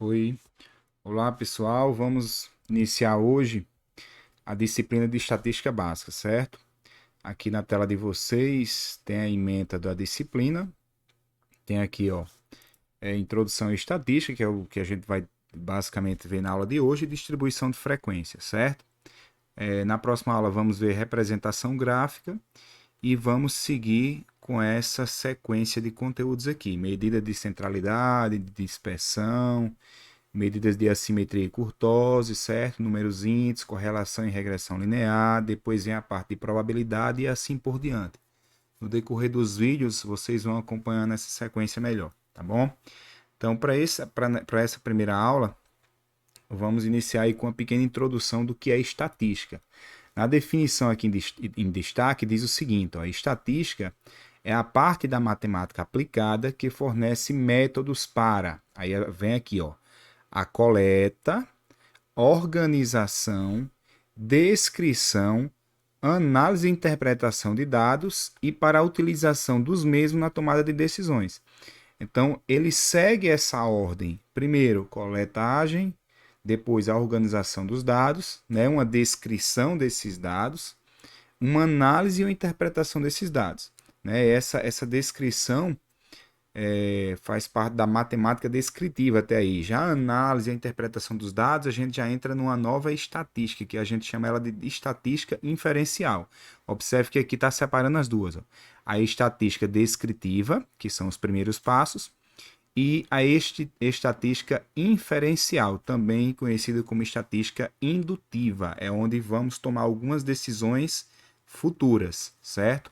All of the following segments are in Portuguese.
Oi, olá pessoal, vamos iniciar hoje a disciplina de estatística básica, certo? Aqui na tela de vocês tem a ementa da disciplina, tem aqui, ó, introdução à estatística, que é o que a gente vai basicamente ver na aula de hoje, e distribuição de frequência, certo? Na próxima aula vamos ver representação gráfica e vamos seguir com essa sequência de conteúdos aqui, medida de centralidade, de dispersão, medidas de assimetria e curtose, certo? Números índices, correlação e regressão linear, depois vem a parte de probabilidade e assim por diante. No decorrer dos vídeos, vocês vão acompanhando essa sequência melhor, tá bom? Então, para essa primeira aula, vamos iniciar aí com uma pequena introdução do que é estatística. Na definição aqui em destaque, diz o seguinte: ó, estatística é a parte da matemática aplicada que fornece métodos para. Aí vem aqui, ó, a coleta, organização, descrição, análise e interpretação de dados e para a utilização dos mesmos na tomada de decisões. Então, ele segue essa ordem. Primeiro, coletagem, depois a organização dos dados, né, uma descrição desses dados, uma análise e uma interpretação desses dados. Né? Essa descrição faz parte da matemática descritiva até aí. Já a análise e a interpretação dos dados, a gente já entra numa nova estatística, que a gente chama ela de estatística inferencial. Observe que aqui está separando as duas. Ó. A estatística descritiva, que são os primeiros passos, e a estatística inferencial, também conhecida como estatística indutiva, é onde vamos tomar algumas decisões futuras, certo?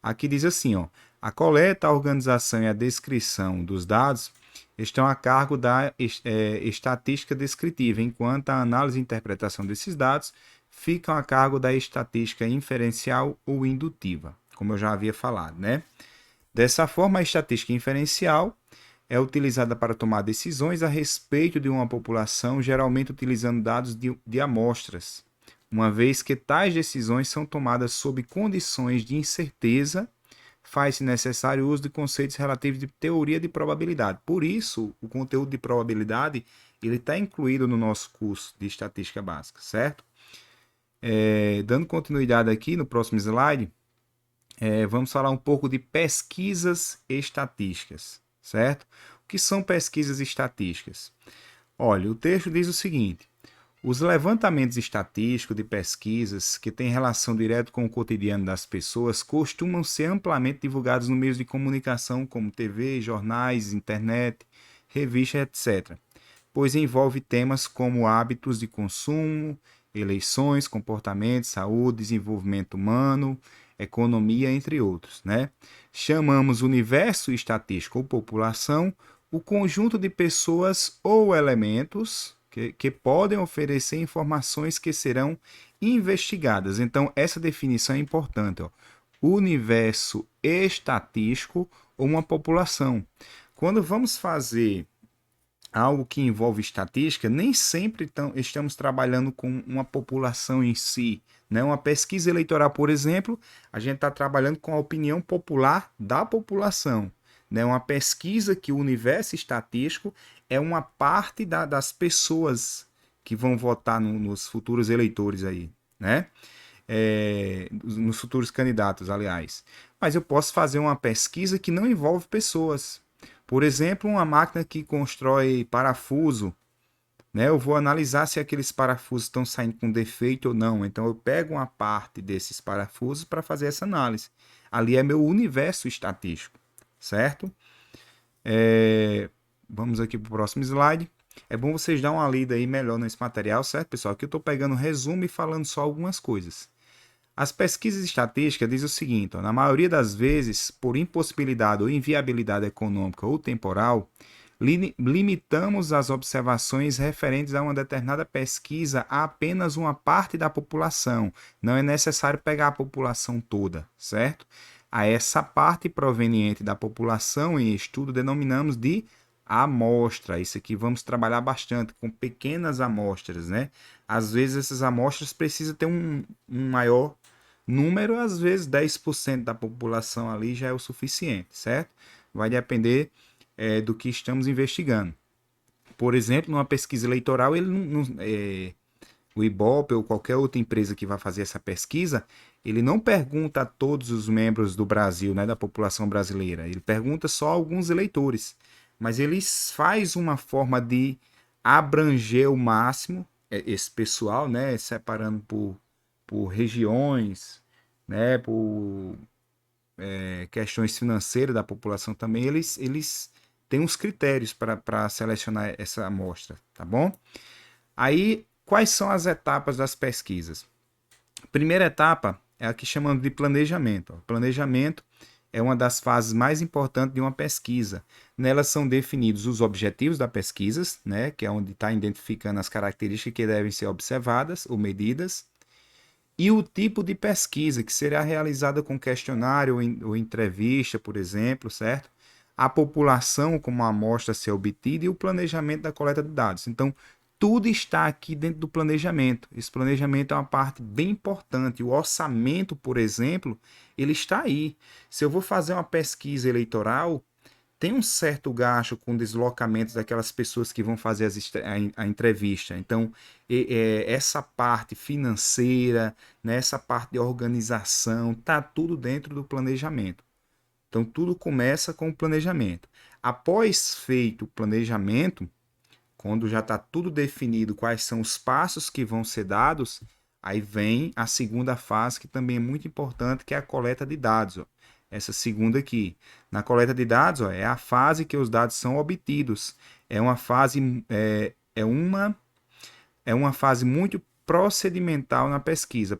Aqui diz assim, ó, a coleta, a organização e a descrição dos dados estão a cargo da estatística descritiva, enquanto a análise e interpretação desses dados ficam a cargo da estatística inferencial ou indutiva, como eu já havia falado, né? Dessa forma, a estatística inferencial é utilizada para tomar decisões a respeito de uma população, geralmente utilizando dados de amostras, uma vez que tais decisões são tomadas sob condições de incerteza, faz-se necessário o uso de conceitos relativos de teoria de probabilidade. Por isso, o conteúdo de probabilidade ele está incluído no nosso curso de estatística básica, certo? Dando continuidade aqui no próximo slide, vamos falar um pouco de pesquisas estatísticas, certo? O que são pesquisas estatísticas? Olha, o texto diz o seguinte: os levantamentos estatísticos de pesquisas que têm relação direta com o cotidiano das pessoas costumam ser amplamente divulgados no meios de comunicação como TV, jornais, internet, revistas, etc., pois envolve temas como hábitos de consumo, eleições, comportamento, saúde, desenvolvimento humano, economia, entre outros, né? Chamamos universo estatístico ou população o conjunto de pessoas ou elementos que podem oferecer informações que serão investigadas. Então, essa definição é importante. Ó. Universo estatístico ou uma população. Quando vamos fazer algo que envolve estatística, nem sempre estamos trabalhando com uma população em si. Né? Uma pesquisa eleitoral, por exemplo, a gente está trabalhando com a opinião popular da população. Né? Uma pesquisa que o universo estatístico é uma parte das pessoas que vão votar nos futuros eleitores aí, né? Nos futuros candidatos, aliás. Mas eu posso fazer uma pesquisa que não envolve pessoas. Por exemplo, uma máquina que constrói parafuso, né? Eu vou analisar se aqueles parafusos estão saindo com defeito ou não. Então eu pego uma parte desses parafusos para fazer essa análise. Ali é meu universo estatístico, certo? Vamos aqui para o próximo slide. É bom vocês dar uma lida aí melhor nesse material, certo, pessoal? Aqui eu estou pegando um resumo e falando só algumas coisas. As pesquisas estatísticas dizem o seguinte: ó, na maioria das vezes, por impossibilidade ou inviabilidade econômica ou temporal, limitamos as observações referentes a uma determinada pesquisa a apenas uma parte da população. Não é necessário pegar a população toda, certo? A essa parte proveniente da população em estudo denominamos de amostra. Isso aqui vamos trabalhar bastante com pequenas amostras, né? Às vezes essas amostras precisam ter um maior número, às vezes 10% da população ali já é o suficiente, certo? Vai depender do que estamos investigando. Por exemplo, numa pesquisa eleitoral, o Ibope ou qualquer outra empresa que vai fazer essa pesquisa, ele não pergunta a todos os membros do Brasil, né, da população brasileira. Ele pergunta só a alguns eleitores. Mas ele faz uma forma de abranger o máximo esse pessoal, né, separando por regiões, né, por questões financeiras da população também. Eles têm uns critérios para selecionar essa amostra, tá bom? Aí, quais são as etapas das pesquisas? A primeira etapa é a que chamamos de planejamento. O planejamento é uma das fases mais importantes de uma pesquisa. Nela são definidos os objetivos da pesquisa, né, que é onde está identificando as características que devem ser observadas ou medidas, e o tipo de pesquisa, que será realizada com questionário ou entrevista, por exemplo, certo? A população, como a amostra a ser obtida, e o planejamento da coleta de dados. Então, tudo está aqui dentro do planejamento. Esse planejamento é uma parte bem importante. O orçamento, por exemplo, ele está aí. Se eu vou fazer uma pesquisa eleitoral, tem um certo gasto com deslocamentos daquelas pessoas que vão fazer a entrevista. Então, essa parte financeira, né, essa parte de organização, tá tudo dentro do planejamento. Então, tudo começa com o planejamento. Após feito o planejamento, quando já está tudo definido quais são os passos que vão ser dados, aí vem a segunda fase, que também é muito importante, que é a coleta de dados. Ó. Essa segunda aqui. Na coleta de dados, ó, é a fase que os dados são obtidos. É uma fase, é uma fase muito procedimental na pesquisa.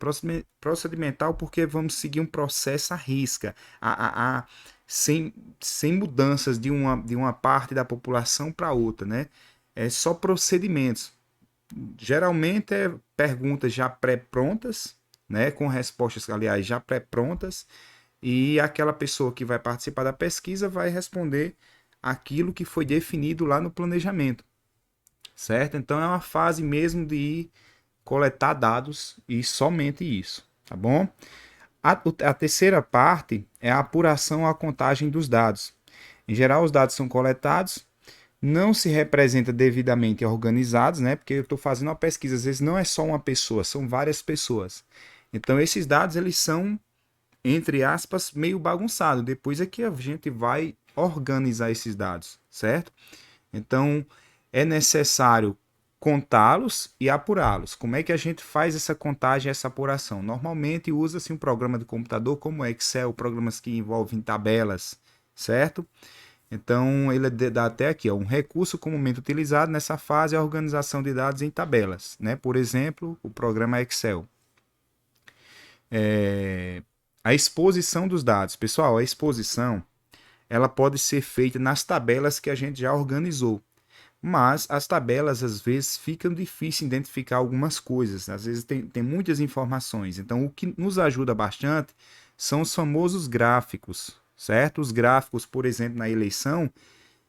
Procedimental porque vamos seguir um processo à risca, sem mudanças de uma parte da população para outra, né? É só procedimentos. Geralmente é perguntas já pré-prontas, né? Com respostas, aliás, já pré-prontas, e aquela pessoa que vai participar da pesquisa vai responder aquilo que foi definido lá no planejamento, certo? Então é uma fase mesmo de coletar dados e somente isso, tá bom? A terceira parte é a apuração, a contagem dos dados. Em geral, os dados são coletados, não se representa devidamente organizados, né? Porque eu estou fazendo uma pesquisa, às vezes não é só uma pessoa, são várias pessoas. Então, esses dados, eles são, entre aspas, meio bagunçados. Depois é que a gente vai organizar esses dados, certo? Então, é necessário contá-los e apurá-los. Como é que a gente faz essa contagem e essa apuração? Normalmente usa-se um programa de computador como o Excel, programas que envolvem tabelas, certo? Então, ele dá até aqui, ó, um recurso comumente utilizado nessa fase é a organização de dados em tabelas, né? Por exemplo, o programa Excel. A exposição dos dados. Pessoal, a exposição ela pode ser feita nas tabelas que a gente já organizou. Mas as tabelas, às vezes, ficam difícil identificar algumas coisas. Às vezes tem muitas informações. Então, o que nos ajuda bastante são os famosos gráficos, certo? Os gráficos, por exemplo, na eleição,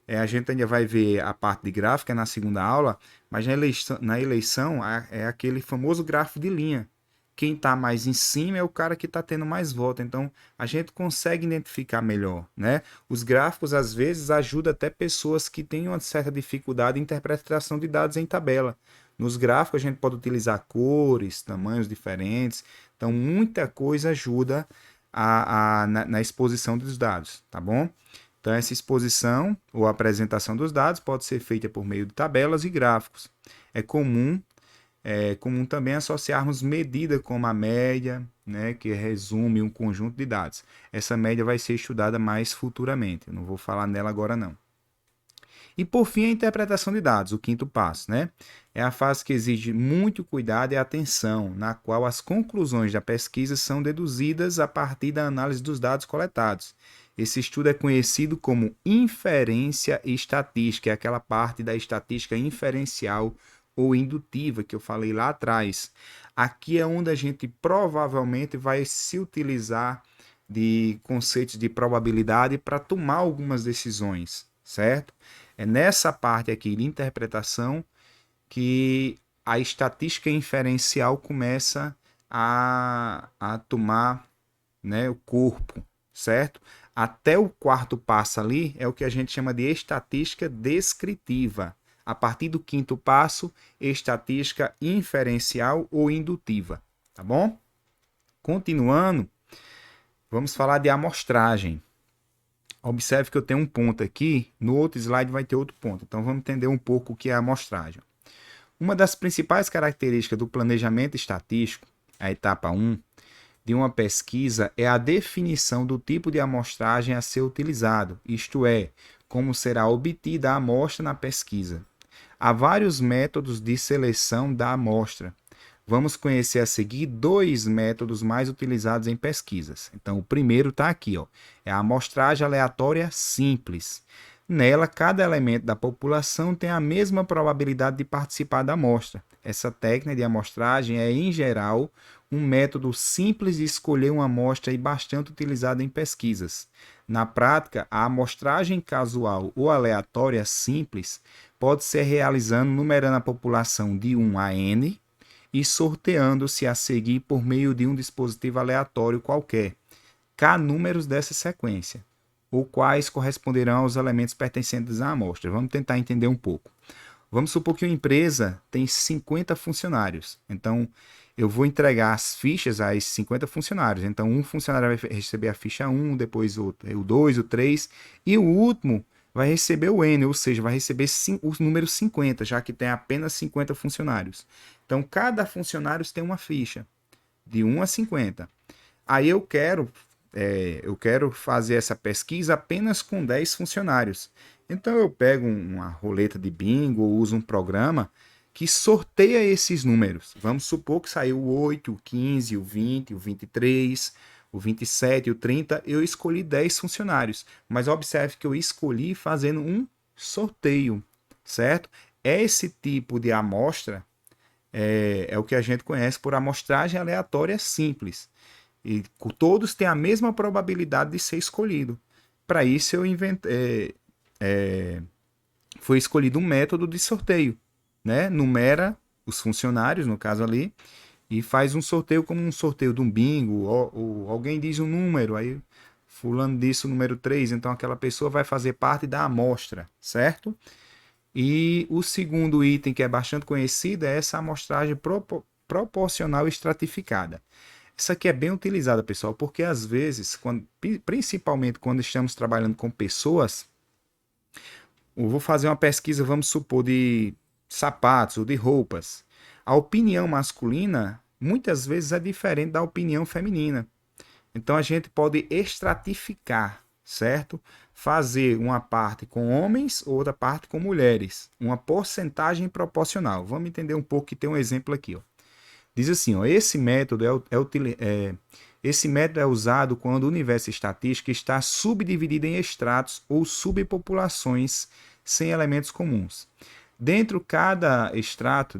a gente ainda vai ver a parte de gráfica na segunda aula, mas na eleição é aquele famoso gráfico de linha. Quem está mais em cima é o cara que está tendo mais voto. Então, a gente consegue identificar melhor, né? Os gráficos, às vezes, ajudam até pessoas que têm uma certa dificuldade em interpretação de dados em tabela. Nos gráficos, a gente pode utilizar cores, tamanhos diferentes. Então, muita coisa ajuda na exposição dos dados, tá bom? Então, essa exposição ou apresentação dos dados pode ser feita por meio de tabelas e gráficos. É comum também associarmos medida como a média, né, que resume um conjunto de dados. Essa média vai ser estudada mais futuramente, eu não vou falar nela agora não. E por fim, a interpretação de dados, o quinto passo, né? É a fase que exige muito cuidado e atenção, na qual as conclusões da pesquisa são deduzidas a partir da análise dos dados coletados. Esse estudo é conhecido como inferência estatística, é aquela parte da estatística inferencial ou indutiva que eu falei lá atrás. Aqui é onde a gente provavelmente vai se utilizar de conceitos de probabilidade para tomar algumas decisões, certo? É nessa parte aqui de interpretação que a estatística inferencial começa a tomar, né, o corpo, certo? Até o quarto passo ali é o que a gente chama de estatística descritiva. A partir do quinto passo, estatística inferencial ou indutiva, tá bom? Continuando, vamos falar de amostragem. Observe que eu tenho um ponto aqui, no outro slide vai ter outro ponto. Então vamos entender um pouco o que é a amostragem. Uma das principais características do planejamento estatístico, a etapa 1, de uma pesquisa é a definição do tipo de amostragem a ser utilizado, isto é, como será obtida a amostra na pesquisa. Há vários métodos de seleção da amostra. Vamos conhecer a seguir dois métodos mais utilizados em pesquisas. Então, o primeiro está aqui, ó, é a amostragem aleatória simples. Nela, cada elemento da população tem a mesma probabilidade de participar da amostra. Essa técnica de amostragem é, em geral, um método simples de escolher uma amostra e bastante utilizado em pesquisas. Na prática, a amostragem casual ou aleatória simples pode ser realizada numerando a população de 1 a n e sorteando-se a seguir por meio de um dispositivo aleatório qualquer, k números dessa sequência, ou quais corresponderão aos elementos pertencentes à amostra. Vamos tentar entender um pouco. Vamos supor que uma empresa tem 50 funcionários. Então, eu vou entregar as fichas a esses 50 funcionários. Então, um funcionário vai receber a ficha 1, depois o 2, o 3, e o último vai receber o N, ou seja, vai receber o número 50, já que tem apenas 50 funcionários. Então, cada funcionário tem uma ficha, de 1 a 50. Aí eu quero fazer essa pesquisa apenas com 10 funcionários. Então, eu pego uma roleta de bingo ou uso um programa que sorteia esses números. Vamos supor que saiu o 8, o 15, o 20, o 23, o 27, o 30. Eu escolhi 10 funcionários, mas observe que eu escolhi fazendo um sorteio, certo? Esse tipo de amostra é o que a gente conhece por amostragem aleatória simples. E todos têm a mesma probabilidade de ser escolhido. Para isso, foi escolhido um método de sorteio, né? Numera os funcionários, no caso ali, e faz um sorteio como um sorteio de um bingo, ou alguém diz um número, aí fulano disse o número 3, então aquela pessoa vai fazer parte da amostra, certo? E o segundo item que é bastante conhecido é essa amostragem proporcional estratificada. Isso aqui é bem utilizada, pessoal, porque às vezes, principalmente quando estamos trabalhando com pessoas, eu vou fazer uma pesquisa, vamos supor, de sapatos ou de roupas. A opinião masculina muitas vezes é diferente da opinião feminina. Então a gente pode estratificar, certo? Fazer uma parte com homens, outra parte com mulheres. Uma porcentagem proporcional. Vamos entender um pouco que tem um exemplo aqui, ó. Diz assim, ó, esse método é usado quando o universo estatístico está subdividido em estratos ou subpopulações sem elementos comuns. Dentro de cada extrato,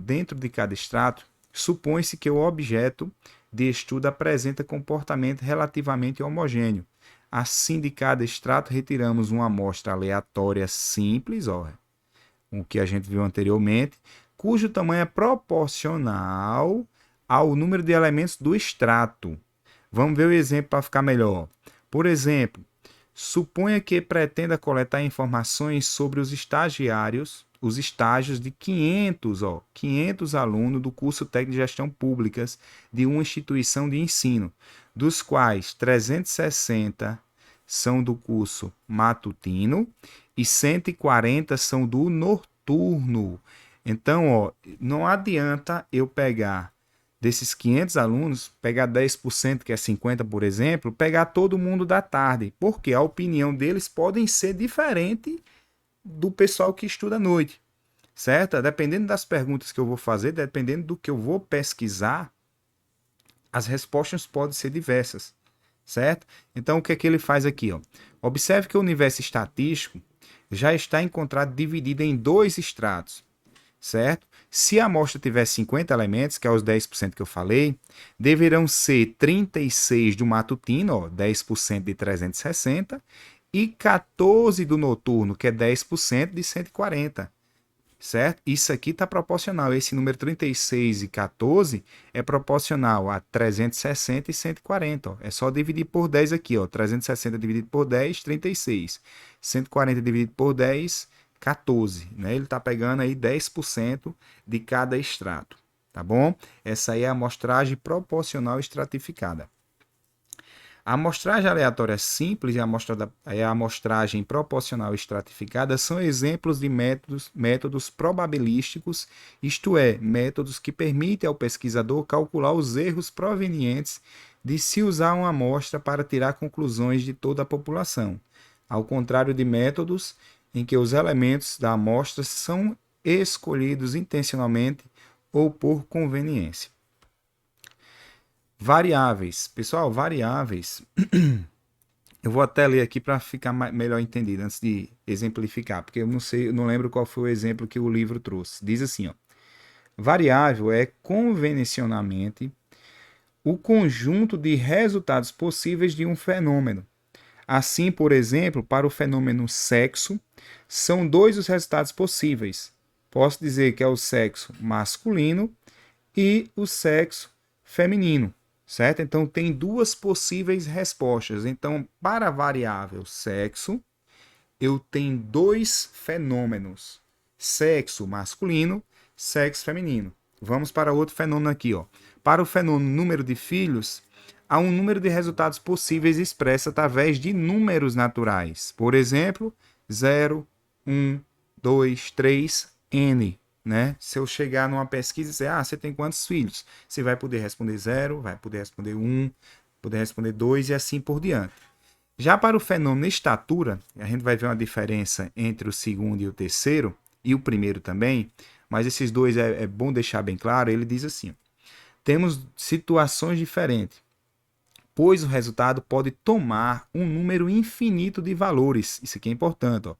supõe-se que o objeto de estudo apresenta comportamento relativamente homogêneo. Assim, de cada extrato, retiramos uma amostra aleatória simples, ó, o que a gente viu anteriormente, cujo tamanho é proporcional ao número de elementos do extrato. Vamos ver o exemplo para ficar melhor. Por exemplo, suponha que pretenda coletar informações sobre os estágios de 500 alunos do curso técnico de gestão públicas de uma instituição de ensino, dos quais 360 são do curso matutino e 140 são do noturno. Então, ó, não adianta eu pegar desses 500 alunos, pegar 10%, que é 50, por exemplo, pegar todo mundo da tarde, porque a opinião deles podem ser diferente do pessoal que estuda à noite, certo? Dependendo das perguntas que eu vou fazer, dependendo do que eu vou pesquisar, as respostas podem ser diversas, certo? Então, o que é que ele faz aqui, ó? Observe que o universo estatístico já está encontrado dividido em dois estratos, certo? Se a amostra tiver 50 elementos, que é os 10% que eu falei, deverão ser 36 do matutino, ó, 10% de 360, e 14 do noturno, que é 10% de 140, certo? Isso aqui está proporcional. Esse número 36 e 14 é proporcional a 360 e 140. Ó. É só dividir por 10 aqui. Ó. 360 dividido por 10, 36. 140 dividido por 10, 14, né? Ele está pegando aí 10% de cada extrato, tá bom? Essa aí é a amostragem proporcional estratificada. A amostragem aleatória simples e a amostragem proporcional estratificada são exemplos de métodos probabilísticos, isto é, métodos que permitem ao pesquisador calcular os erros provenientes de se usar uma amostra para tirar conclusões de toda a população, ao contrário de métodos em que os elementos da amostra são escolhidos intencionalmente ou por conveniência. Variáveis. Pessoal, variáveis. Eu vou até ler aqui para ficar melhor entendido antes de exemplificar, porque eu não lembro qual foi o exemplo que o livro trouxe. Diz assim, ó: variável é convencionalmente o conjunto de resultados possíveis de um fenômeno. Assim, por exemplo, para o fenômeno sexo, são dois os resultados possíveis. Posso dizer que é o sexo masculino e o sexo feminino, certo? Então, tem duas possíveis respostas. Então, para a variável sexo, eu tenho dois fenômenos: sexo masculino, sexo feminino. Vamos para outro fenômeno aqui, ó. Para o fenômeno número de filhos, há um número de resultados possíveis expresso através de números naturais. Por exemplo, 0, 1, 2, 3, n. Né? Se eu chegar numa pesquisa e dizer, você tem quantos filhos? Você vai poder responder 0, vai poder responder 1, poder responder 2 e assim por diante. Já para o fenômeno estatura, a gente vai ver uma diferença entre o segundo e o terceiro, e o primeiro também, mas esses dois é bom deixar bem claro. Ele diz assim: temos situações diferentes, pois o resultado pode tomar um número infinito de valores. Isso aqui é importante, ó.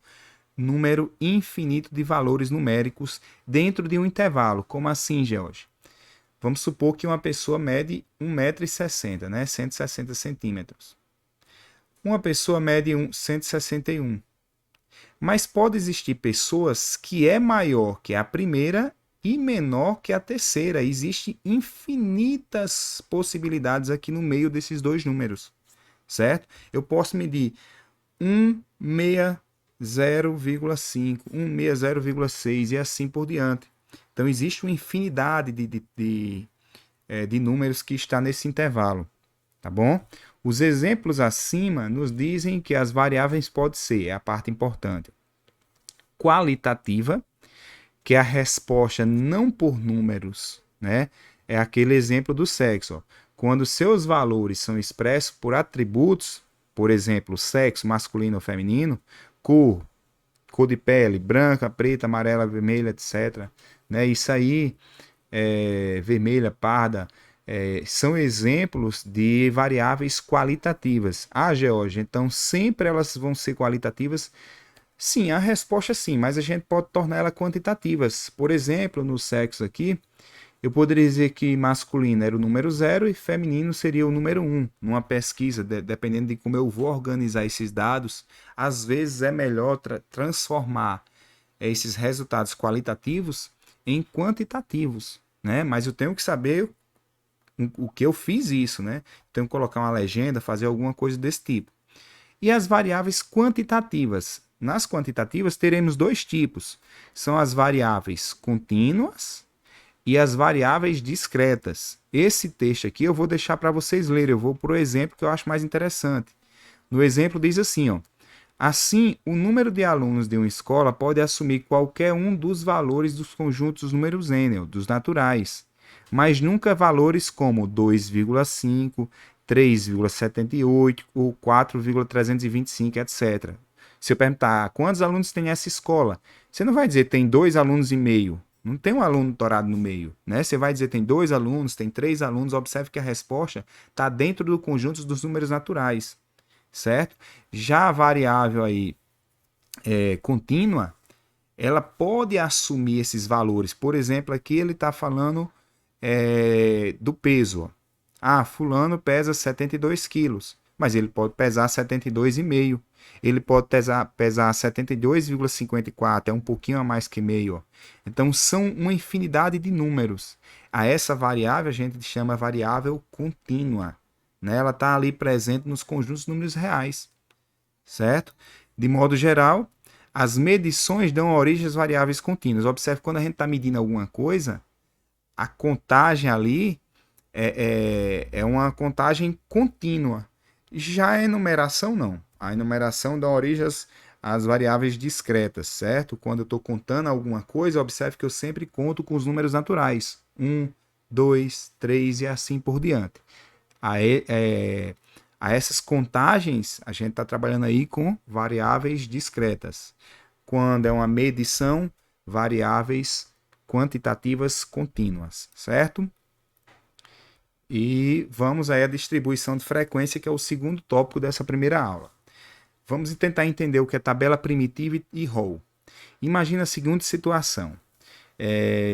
Número infinito de valores numéricos dentro de um intervalo. Como assim, George? Vamos supor que uma pessoa mede 1,60 m, né? 160 centímetros. Uma pessoa mede 161. Mas pode existir pessoas que é maior que a primeira e menor que a terceira. Existem infinitas possibilidades aqui no meio desses dois números, certo? Eu posso medir 160,5, 160,6 e assim por diante. Então, existe uma infinidade de números que está nesse intervalo, tá bom? Os exemplos acima nos dizem que as variáveis podem ser, é a parte importante, qualitativa, que é a resposta não por números, né? É aquele exemplo do sexo, ó. Quando seus valores são expressos por atributos, por exemplo, sexo masculino ou feminino, cor de pele, branca, preta, amarela, vermelha, etc. Né? Isso aí, vermelha, parda, são exemplos de variáveis qualitativas. Georgia, então sempre elas vão ser qualitativas? Sim, a resposta é sim, mas a gente pode tornar elas quantitativas. Por exemplo, no sexo aqui, eu poderia dizer que masculino era o número 0 e feminino seria o número 1. Numa pesquisa, dependendo de como eu vou organizar esses dados, às vezes é melhor transformar esses resultados qualitativos em quantitativos, né? Mas eu tenho que saber o que eu fiz isso, né? Tenho que colocar uma legenda, fazer alguma coisa desse tipo. E as variáveis quantitativas. Nas quantitativas teremos dois tipos. São as variáveis contínuas e as variáveis discretas. Esse texto aqui eu vou deixar para vocês lerem. Eu vou para o exemplo que eu acho mais interessante. No exemplo diz assim, ó: assim, o número de alunos de uma escola pode assumir qualquer um dos valores dos conjuntos dos números n, dos naturais, mas nunca valores como 2,5, 3,78 ou 4,325, etc. Se eu perguntar quantos alunos tem essa escola, você não vai dizer tem 2 alunos e meio. Não tem um aluno torado no meio, né? Você vai dizer tem 2 alunos, tem 3 alunos. Observe que a resposta está dentro do conjunto dos números naturais, certo? Já a variável aí contínua, ela pode assumir esses valores. Por exemplo, aqui ele está falando do peso. Fulano pesa 72 quilos, mas ele pode pesar 72,5. Ele pode pesar 72,54, é um pouquinho a mais que meio. Então, são uma infinidade de números. A essa variável a gente chama variável contínua, né? Ela está ali presente nos conjuntos de números reais, certo? De modo geral, As medições dão origem às variáveis contínuas. Observe, quando a gente está medindo alguma coisa, a contagem ali é uma contagem contínua. Já a enumeração, não. A enumeração dá origem às variáveis discretas, certo? Quando eu estou contando alguma coisa, observe que eu sempre conto com os números naturais. 1, 2, 3 e assim por diante. A essas contagens, a gente está trabalhando aí com variáveis discretas. Quando é uma medição, variáveis quantitativas contínuas, certo? E vamos aí à distribuição de frequência, que é o segundo tópico dessa primeira aula. Vamos tentar entender o que é tabela primitiva e Hall. Imagina a seguinte situação.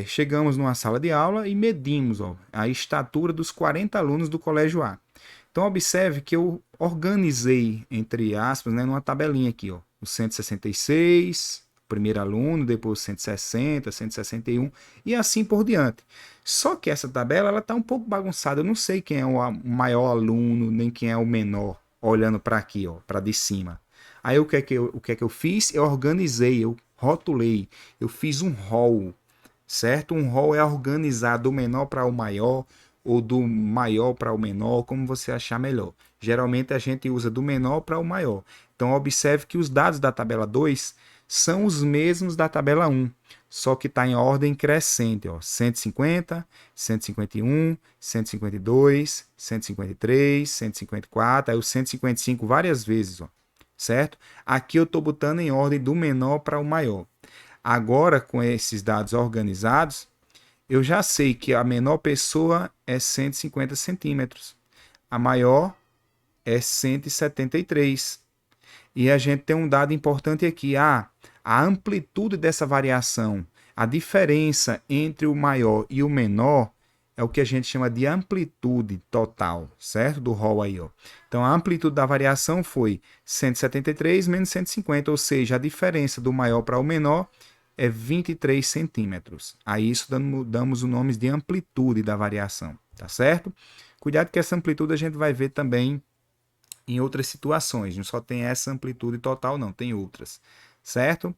Chegamos numa sala de aula e medimos a estatura dos 40 alunos do colégio A. Então, observe que eu organizei, entre aspas, né, numa tabelinha aqui, o 166, primeiro aluno, depois 160, 161 e assim por diante. Só que essa tabela ela está um pouco bagunçada. Eu não sei quem é o maior aluno, nem quem é o menor, olhando para aqui, para de cima. Aí o que é que eu fiz? Eu organizei, eu rotulei, eu fiz um hall, certo? Um hall é organizar do menor para o maior, ou do maior para o menor, como você achar melhor. Geralmente a gente usa do menor para o maior. Então observe que os dados da tabela 2 são os mesmos da tabela 1, só que está em ordem crescente. 150, 151, 152, 153, 154, aí o 155 várias vezes, certo? Aqui eu estou botando em ordem do menor para o maior. Agora, com esses dados organizados, eu já sei que a menor pessoa é 150 centímetros, a maior é 173. E a gente tem um dado importante aqui, a amplitude dessa variação, a diferença entre o maior e o menor é o que a gente chama de amplitude total, certo? Do Hall aí, Então, a amplitude da variação foi 173 menos 150, ou seja, a diferença do maior para o menor é 23 centímetros. A isso damos o nome de amplitude da variação, tá certo? Cuidado que essa amplitude a gente vai ver também em outras situações. Não só tem essa amplitude total, não, tem outras, certo?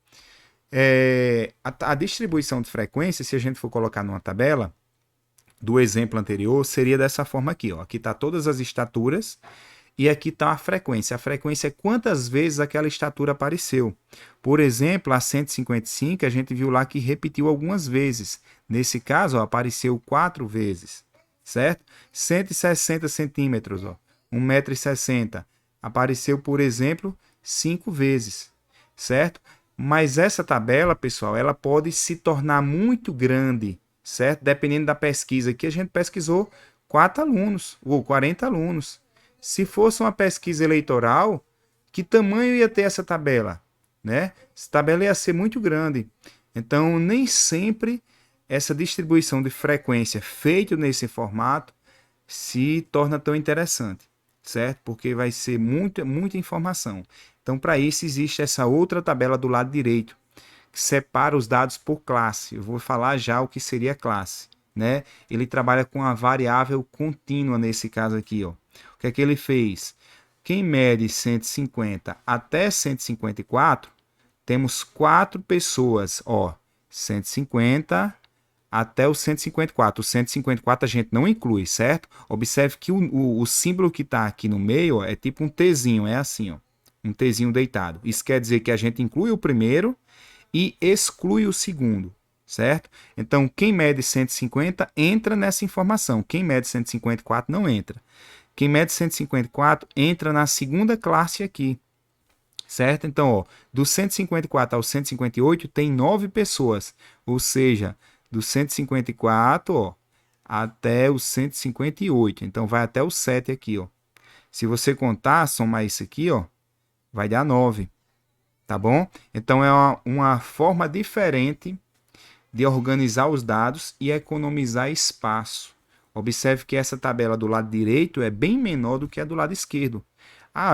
A distribuição de frequência, se a gente for colocar numa tabela, do exemplo anterior, seria dessa forma aqui. Aqui está todas as estaturas e aqui está a frequência. A frequência é quantas vezes aquela estatura apareceu. Por exemplo, a 155, a gente viu lá que repetiu algumas vezes. Nesse caso, apareceu 4 vezes, certo? 160 centímetros, 1,60 m. Apareceu, por exemplo, 5 vezes, certo? Mas essa tabela, pessoal, ela pode se tornar muito grande, certo? Dependendo da pesquisa. Aqui a gente pesquisou 4 alunos ou 40 alunos. Se fosse uma pesquisa eleitoral, que tamanho ia ter essa tabela, né? Essa tabela ia ser muito grande. Então, nem sempre essa distribuição de frequência feita nesse formato se torna tão interessante, certo? Porque vai ser muita informação. Então, para isso, existe essa outra tabela do lado direito, que separa os dados por classe. Eu vou falar já o que seria classe, né? Ele trabalha com a variável contínua nesse caso aqui, O que é que ele fez? Quem mede 150 até 154, temos 4 pessoas, 150 até o 154. O 154 a gente não inclui, certo? Observe que o símbolo que está aqui no meio é tipo um Tzinho, é assim, um Tzinho deitado. Isso quer dizer que a gente inclui o primeiro e exclui o segundo, certo? Então, quem mede 150 entra nessa informação. Quem mede 154 não entra. Quem mede 154 entra na segunda classe aqui, certo? Então, do 154 ao 158 tem 9 pessoas, ou seja, do 154 até o 158. Então, vai até o 7 aqui. Se você contar, somar isso aqui, vai dar 9. Tá bom? Então, é uma forma diferente de organizar os dados e economizar espaço. Observe que essa tabela do lado direito é bem menor do que a do lado esquerdo.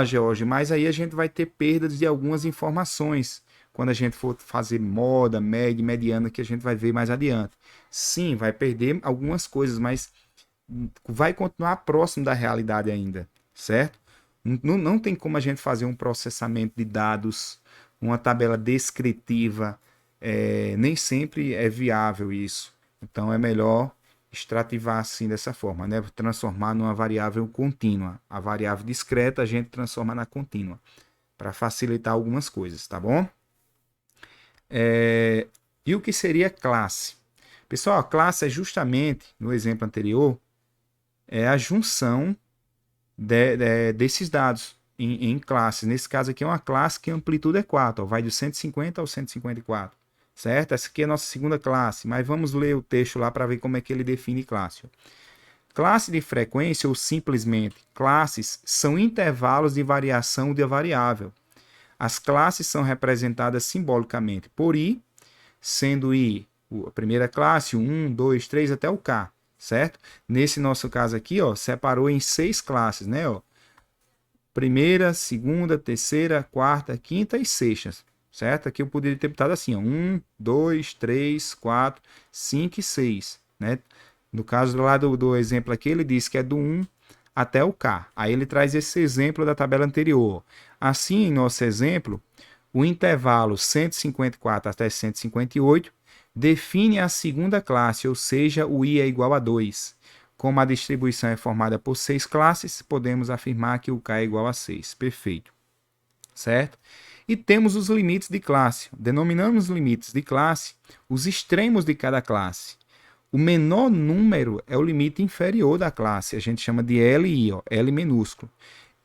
George, mas aí a gente vai ter perdas de algumas informações quando a gente for fazer moda, média, mediana, que a gente vai ver mais adiante. Sim, vai perder algumas coisas, mas vai continuar próximo da realidade ainda, certo? Não tem como a gente fazer um processamento de dados uma tabela descritiva, nem sempre é viável isso. Então é melhor extrativar assim dessa forma, né? Transformar numa variável contínua. A variável discreta a gente transforma na contínua, para facilitar algumas coisas, tá bom? E o que seria classe? Pessoal, a classe é justamente, no exemplo anterior, é a junção desses dados em classes. Nesse caso aqui é uma classe que a amplitude é 4, ó, vai do 150 ao 154, certo? Essa aqui é a nossa segunda classe, mas vamos ler o texto lá para ver como é que ele define classe. Classe de frequência, ou simplesmente classes, são intervalos de variação de variável. As classes são representadas simbolicamente por i, sendo i a primeira classe, o 1, 2, 3 até o k, certo? Nesse nosso caso aqui, ó, separou em 6 classes, né? Ó, primeira, segunda, terceira, quarta, quinta e sexta, certo? Aqui eu poderia ter botado assim, ó, 1, 2, 3, 4, 5 e 6, né? No caso lá do exemplo aqui, ele diz que é do 1 até o k. Aí ele traz esse exemplo da tabela anterior. Assim, em nosso exemplo, o intervalo 154 até 158 define a segunda classe, ou seja, o i é igual a 2. Como a distribuição é formada por 6 classes, podemos afirmar que o k é igual a 6. Perfeito. Certo? E temos os limites de classe. Denominamos limites de classe os extremos de cada classe. O menor número é o limite inferior da classe. A gente chama de LI, ó, L minúsculo.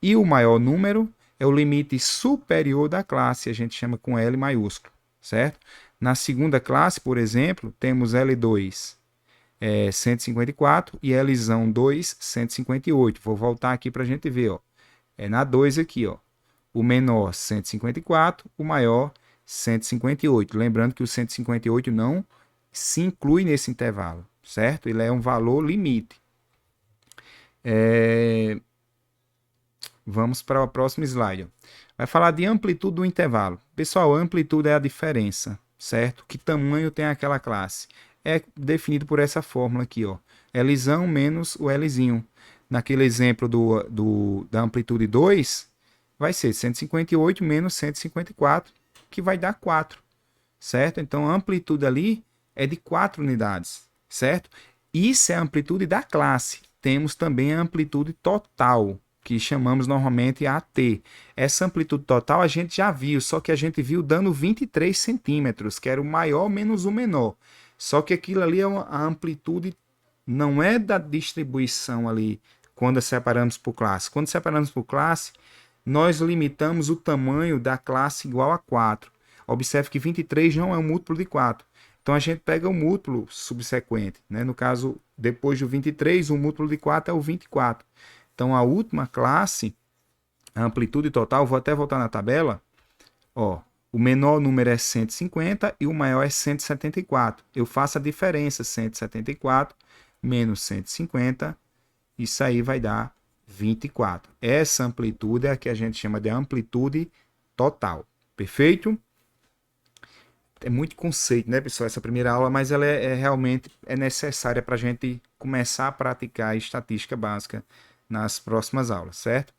E o maior número é o limite superior da classe. A gente chama com L maiúsculo, certo? Na segunda classe, por exemplo, temos L2 154 e L2 158. Vou voltar aqui para a gente ver. Ó. É na 2 aqui. Ó. O menor 154, o maior 158. Lembrando que o 158 não se inclui nesse intervalo, certo? Ele é um valor limite. Vamos para o próximo slide. Vai falar de amplitude do intervalo. Pessoal, a amplitude é a diferença, certo? Que tamanho tem aquela classe? É definido por essa fórmula aqui, ó. Lzão menos o Lzinho. Naquele exemplo da amplitude 2, vai ser 158 menos 154, que vai dar 4, certo? Então, a amplitude ali é de 4 unidades, certo? Isso é a amplitude da classe. Temos também a amplitude total, que chamamos normalmente AT. Essa amplitude total a gente já viu, só que a gente viu dando 23 centímetros, que era o maior menos o menor. Só que aquilo ali é a amplitude, não é da distribuição ali, quando separamos por classe. Quando separamos por classe, nós limitamos o tamanho da classe igual a 4. Observe que 23 não é um múltiplo de 4. Então a gente pega o múltiplo subsequente. Né? No caso, depois do 23, o múltiplo de 4 é o 24. Então a última classe, a amplitude total, vou até voltar na tabela. Ó, o menor número é 150 e o maior é 174. Eu faço a diferença, 174 menos 150, isso aí vai dar 24. Essa amplitude é a que a gente chama de amplitude total. Perfeito? É muito conceito, né, pessoal, essa primeira aula, mas ela realmente necessária para a gente começar a praticar a estatística básica nas próximas aulas, certo?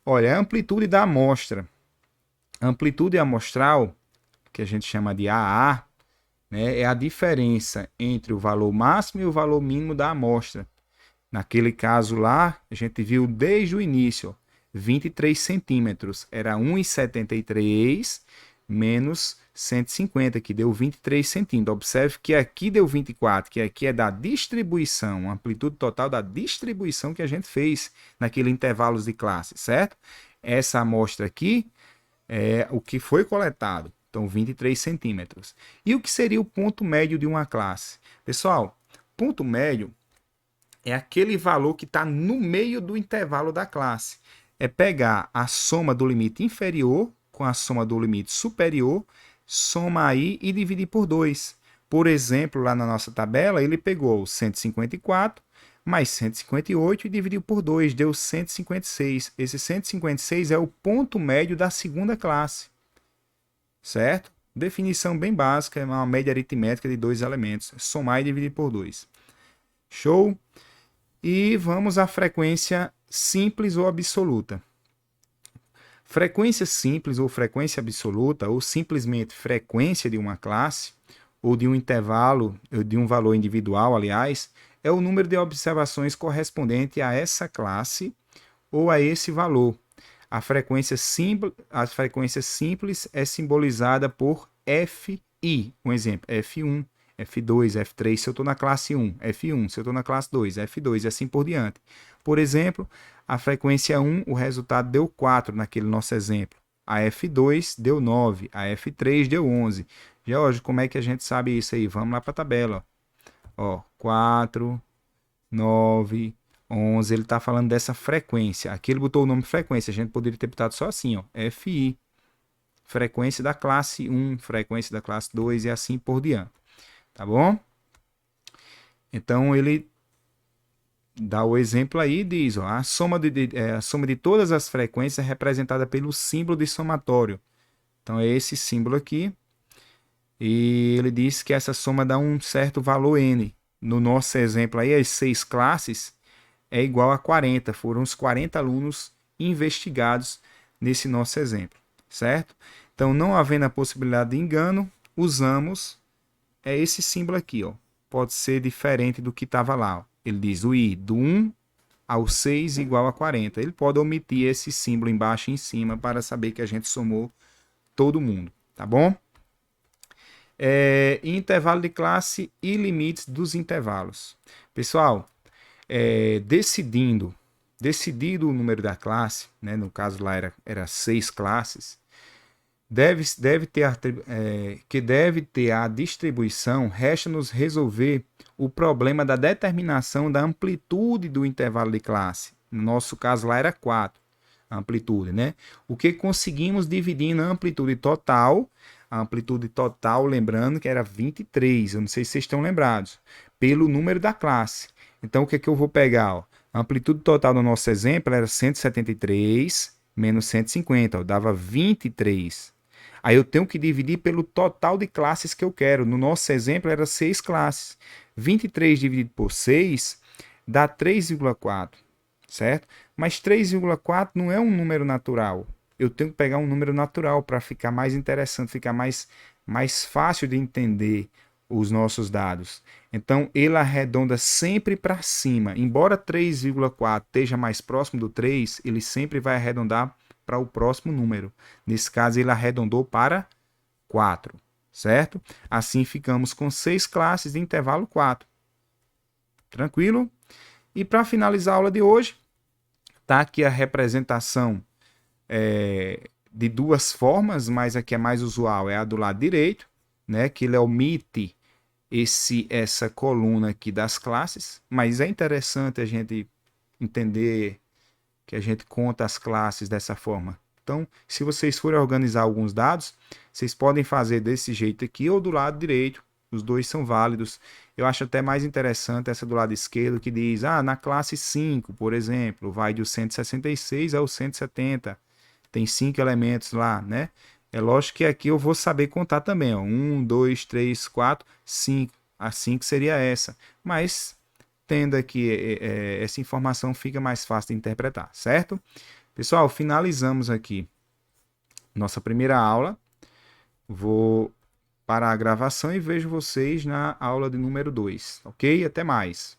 Olha, a amplitude da amostra. A amplitude amostral, que a gente chama de AA, né, é a diferença entre o valor máximo e o valor mínimo da amostra. Naquele caso lá, a gente viu desde o início, 23 centímetros. Era 1,73 menos 150, que deu 23 centímetros. Observe que aqui deu 24, que aqui é da distribuição, a amplitude total da distribuição que a gente fez naquele intervalos de classe, certo? Essa amostra aqui é o que foi coletado, então 23 centímetros. E o que seria o ponto médio de uma classe? Pessoal, ponto médio é aquele valor que está no meio do intervalo da classe. É pegar a soma do limite inferior com a soma do limite superior, soma aí e dividir por 2. Por exemplo, lá na nossa tabela, ele pegou 154 mais 158 e dividiu por 2, deu 156. Esse 156 é o ponto médio da segunda classe, certo? Definição bem básica, é uma média aritmética de dois elementos, somar e dividir por 2. Show? E vamos à frequência simples ou absoluta. Frequência simples ou frequência absoluta, ou simplesmente frequência de uma classe, ou de um intervalo, ou de um valor individual, aliás, é o número de observações correspondente a essa classe ou a esse valor. A frequência simples é simbolizada por Fi. Um exemplo, F1, F2, F3, se eu estou na classe 1, F1, se eu estou na classe 2, F2, e assim por diante. Por exemplo, a frequência 1, o resultado deu 4 naquele nosso exemplo. A F2 deu 9, a F3 deu 11. George, como é que a gente sabe isso aí? Vamos lá para a tabela. Ó, 4, 9, 11. Ele está falando dessa frequência. Aqui ele botou o nome frequência. A gente poderia ter botado só assim, ó, Fi. Frequência da classe 1, frequência da classe 2 e assim por diante. Tá bom? Então ele dá o exemplo aí e diz, ó, a soma de todas as frequências é representada pelo símbolo de somatório. Então é esse símbolo aqui. E ele diz que essa soma dá um certo valor n. No nosso exemplo aí, as 6 classes é igual a 40. Foram os 40 alunos investigados nesse nosso exemplo, certo? Então, não havendo a possibilidade de engano, usamos esse símbolo aqui, ó. Pode ser diferente do que estava lá, ó. Ele diz o i do 1 ao 6 igual a 40. Ele pode omitir esse símbolo embaixo e em cima para saber que a gente somou todo mundo, tá bom? Intervalo de classe e limites dos intervalos. Pessoal, decidido o número da classe, né, no caso lá era 6 classes, que deve ter a distribuição, resta-nos resolver o problema da determinação da amplitude do intervalo de classe. No nosso caso lá era 4, a amplitude, né? O que conseguimos dividindo a amplitude total, lembrando que era 23, eu não sei se vocês estão lembrados, pelo número da classe. Então, o que eu vou pegar? Ó? A amplitude total do nosso exemplo era 173 menos 150, ó, dava 23. Aí eu tenho que dividir pelo total de classes que eu quero. No nosso exemplo era 6 classes. 23 dividido por 6 dá 3,4, certo? Mas 3,4 não é um número natural. Eu tenho que pegar um número natural para ficar mais interessante, ficar mais fácil de entender os nossos dados. Então, ele arredonda sempre para cima. Embora 3,4 esteja mais próximo do 3, ele sempre vai arredondar para o próximo número. Nesse caso, ele arredondou para 4, certo? Assim, ficamos com 6 classes de intervalo 4. Tranquilo? E para finalizar a aula de hoje, tá aqui a representação de duas formas, mas a que é mais usual é a do lado direito, né? Que ele omite essa coluna aqui das classes, mas é interessante a gente entender que a gente conta as classes dessa forma. Então, se vocês forem organizar alguns dados, vocês podem fazer desse jeito aqui ou do lado direito. Os dois são válidos. Eu acho até mais interessante essa do lado esquerdo que diz, na classe 5, por exemplo, vai do 166 ao 170. Tem 5 elementos lá, né? É lógico que aqui eu vou saber contar também, ó. 1, 2, 3, 4, 5. A 5 seria essa. Mas tendo aqui essa informação fica mais fácil de interpretar, certo? Pessoal, finalizamos aqui nossa primeira aula. Vou parar a gravação e vejo vocês na aula de número 2, ok? Até mais!